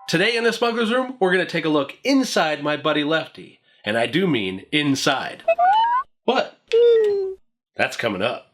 Today in the Smuggler's Room, we're going to take a look inside my buddy Lefty. And I do mean inside. What? That's coming up.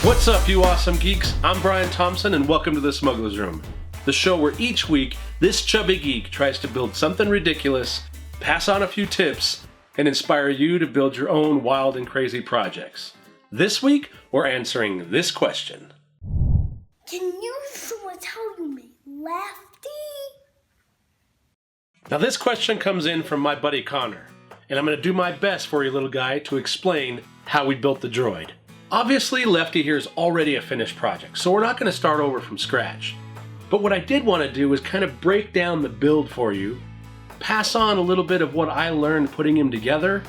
What's up, you awesome geeks? I'm Brian Thompson, and welcome to the Smuggler's Room, the show where each week this chubby geek tries to build something ridiculous, pass on a few tips, and inspire you to build your own wild and crazy projects. This week, we're answering this question. Can you sort how you make Lefty? Now this question comes in from my buddy Connor, and I'm going to do my best for you, little guy, to explain how we built the droid. Obviously, Lefty here is already a finished project, so we're not going to start over from scratch. But what I did want to do is kind of break down the build for you, pass on a little bit of what I learned putting him together,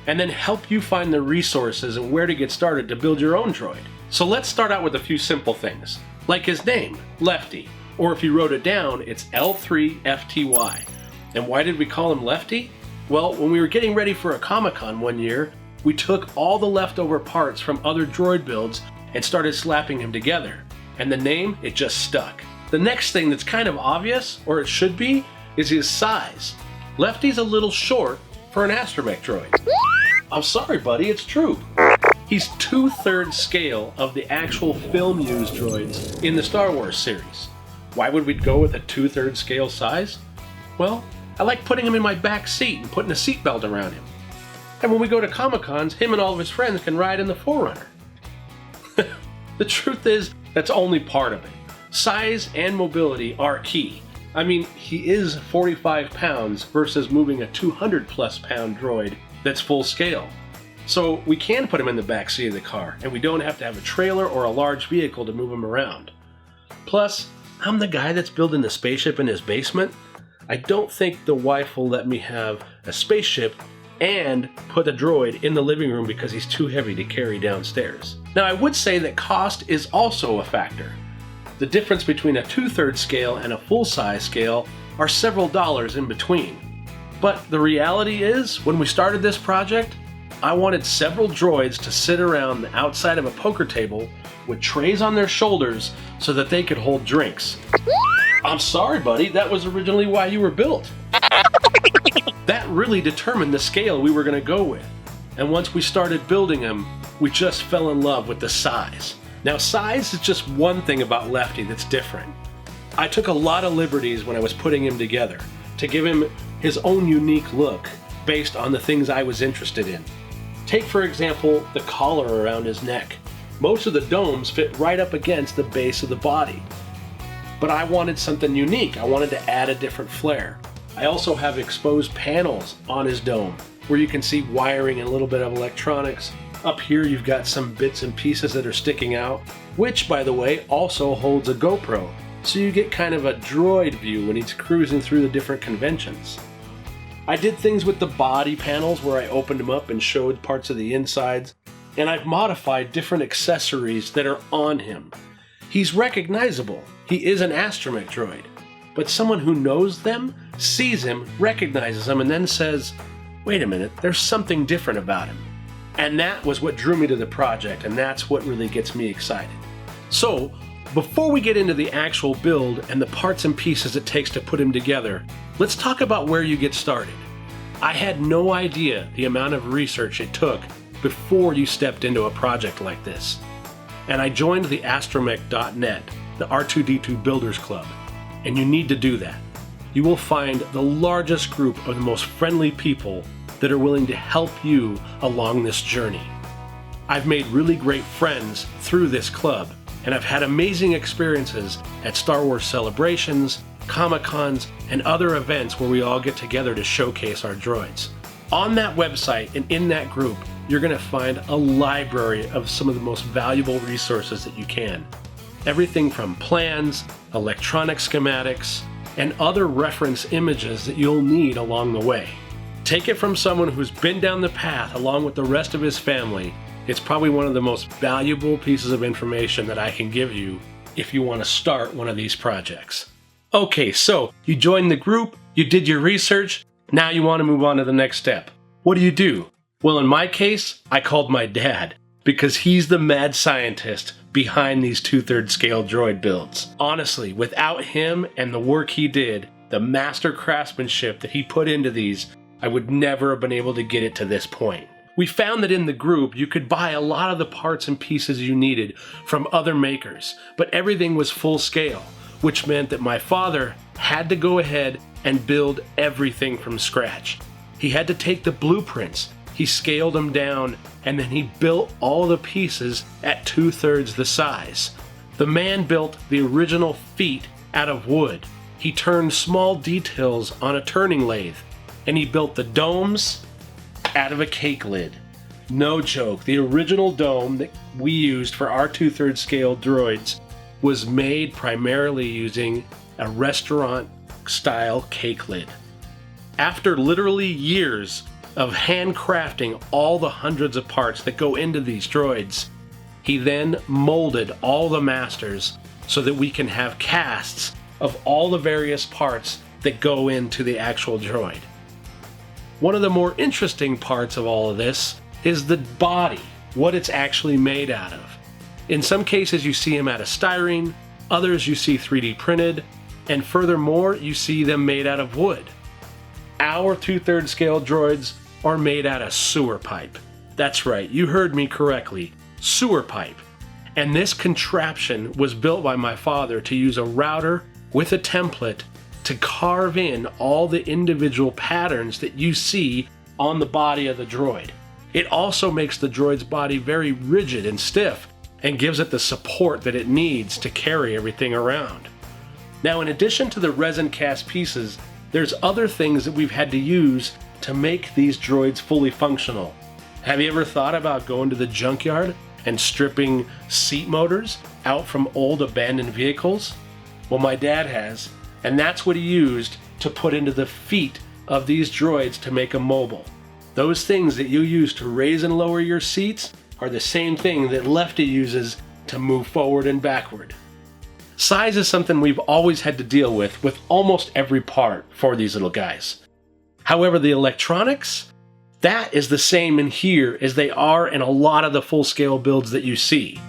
and then help you find the resources and where to get started to build your own droid. So let's start out with a few simple things, like his name, Lefty, or if you wrote it down, it's L3FTY. And why did we call him Lefty? Well, when we were getting ready for a Comic-Con one year, we took all the leftover parts from other droid builds and started slapping him together. And the name, it just stuck. The next thing that's kind of obvious, or it should be, is his size. Lefty's a little short for an Astromech Droid. I'm sorry, buddy, it's true. He's 2/3 scale of the actual film-used droids in the Star Wars series. Why would we go with a 2/3 scale size? Well, I like putting him in my back seat and putting a seatbelt around him. And when we go to Comic-Cons, him and all of his friends can ride in the Forerunner. The truth is, that's only part of it. Size and mobility are key. I mean, he is 45 pounds versus moving a 200+ pound droid that's full scale. So we can put him in the back seat of the car, and we don't have to have a trailer or a large vehicle to move him around. Plus, I'm the guy that's building the spaceship in his basement. I don't think the wife will let me have a spaceship and put a droid in the living room because he's too heavy to carry downstairs. Now, I would say that cost is also a factor. The difference between a 2/3 scale and a full-size scale are several dollars in between. But the reality is, when we started this project, I wanted several droids to sit around the outside of a poker table with trays on their shoulders so that they could hold drinks. I'm sorry, buddy, that was originally why you were built. That really determined the scale we were going to go with. And once we started building him, we just fell in love with the size. Now, size is just one thing about Lefty that's different. I took a lot of liberties when I was putting him together to give him his own unique look based on the things I was interested in. Take, for example, the collar around his neck. Most of the domes fit right up against the base of the body. But I wanted something unique. I wanted to add a different flair. I also have exposed panels on his dome where you can see wiring and a little bit of electronics. Up here you've got some bits and pieces that are sticking out, which, by the way, also holds a GoPro, so you get kind of a droid view when he's cruising through the different conventions. I did things with the body panels where I opened them up and showed parts of the insides, and I've modified different accessories that are on him. He's recognizable. He is an Astromech Droid, but someone who knows them, sees him, recognizes him, and then says, wait a minute, there's something different about him. And that was what drew me to the project, and that's what really gets me excited. So, before we get into the actual build and the parts and pieces it takes to put him together, let's talk about where you get started. I had no idea the amount of research it took before you stepped into a project like this. And I joined the Astromech.net, the R2D2 Builders Club, and you need to do that. You will find the largest group of the most friendly people that are willing to help you along this journey. I've made really great friends through this club, and I've had amazing experiences at Star Wars celebrations, Comic-Cons, and other events where we all get together to showcase our droids. On that website and in that group, you're going to find a library of some of the most valuable resources that you can. Everything from plans, electronic schematics, and other reference images that you'll need along the way. Take it from someone who's been down the path along with the rest of his family. It's probably one of the most valuable pieces of information that I can give you if you want to start one of these projects. Okay, so you joined the group, you did your research, now you want to move on to the next step. What do? Well, in my case, I called my dad, because he's the mad scientist behind these 2/3 scale droid builds. Honestly, without him and the work he did, the master craftsmanship that he put into these, I would never have been able to get it to this point. We found that in the group, you could buy a lot of the parts and pieces you needed from other makers, but everything was full scale, which meant that my father had to go ahead and build everything from scratch. He had to take the blueprints, he scaled them down, and then he built all the pieces at 2/3 the size. The man built the original feet out of wood. He turned small details on a turning lathe, and he built the domes out of a cake lid. No joke, the original dome that we used for our 2/3 scale droids was made primarily using a restaurant style cake lid. After literally years of handcrafting all the hundreds of parts that go into these droids, he then molded all the masters so that we can have casts of all the various parts that go into the actual droid. One of the more interesting parts of all of this is the body, what it's actually made out of. In some cases you see them out of styrene, others you see 3D printed, and furthermore you see them made out of wood. Our 2/3 scale droids are made out of sewer pipe. That's right, you heard me correctly, sewer pipe. And this contraption was built by my father to use a router with a template to carve in all the individual patterns that you see on the body of the droid. It also makes the droid's body very rigid and stiff and gives it the support that it needs to carry everything around. Now, in addition to the resin cast pieces, there's other things that we've had to use to make these droids fully functional. Have you ever thought about going to the junkyard and stripping seat motors out from old abandoned vehicles? Well, my dad has, and that's what he used to put into the feet of these droids to make them mobile. Those things that you use to raise and lower your seats are the same thing that Lefty uses to move forward and backward. Size is something we've always had to deal with almost every part for these little guys. However, the electronics, that is the same in here as they are in a lot of the full-scale builds that you see.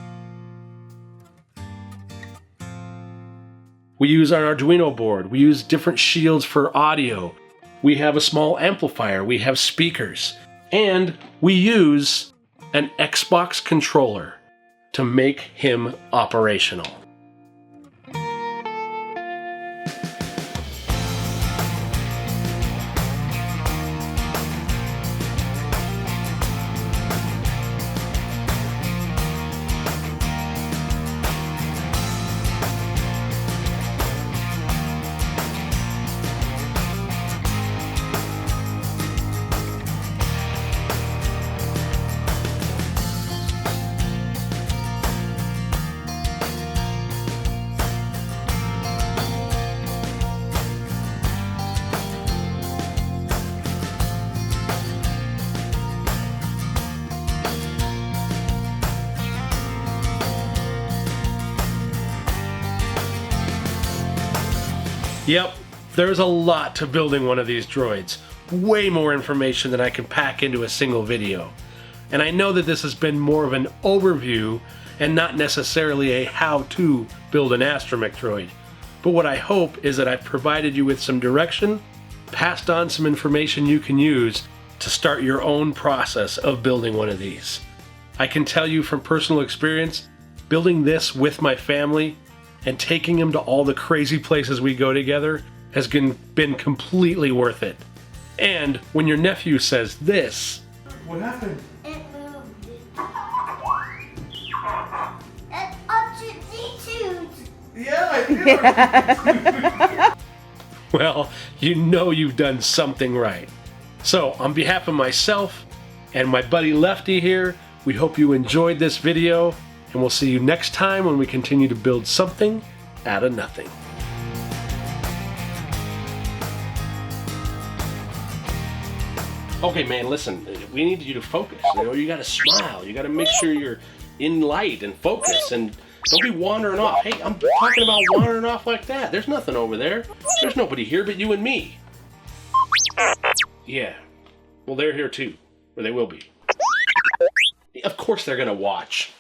We use our Arduino board, we use different shields for audio, we have a small amplifier, we have speakers, and we use an Xbox controller to make him operational. Yep, there's a lot to building one of these droids. Way more information than I can pack into a single video. And I know that this has been more of an overview and not necessarily a how-to build an Astromech droid. But what I hope is that I've provided you with some direction, passed on some information you can use to start your own process of building one of these. I can tell you from personal experience, building this with my family and taking him to all the crazy places we go together has been completely worth it. And when your nephew says this... What happened? It moved. It's R2D2. Yeah, I knew. well, you know you've done something right. So, on behalf of myself and my buddy Lefty here, we hope you enjoyed this video, and we'll see you next time when we continue to build something out of nothing. Okay, man, listen, we need you to focus. You know, you gotta smile. You gotta make sure you're in light and focus, and don't be wandering off. Hey, I'm talking about wandering off like that. There's nothing over there. There's nobody here but you and me. Yeah, well, they're here too. Or they will be. Of course they're gonna watch.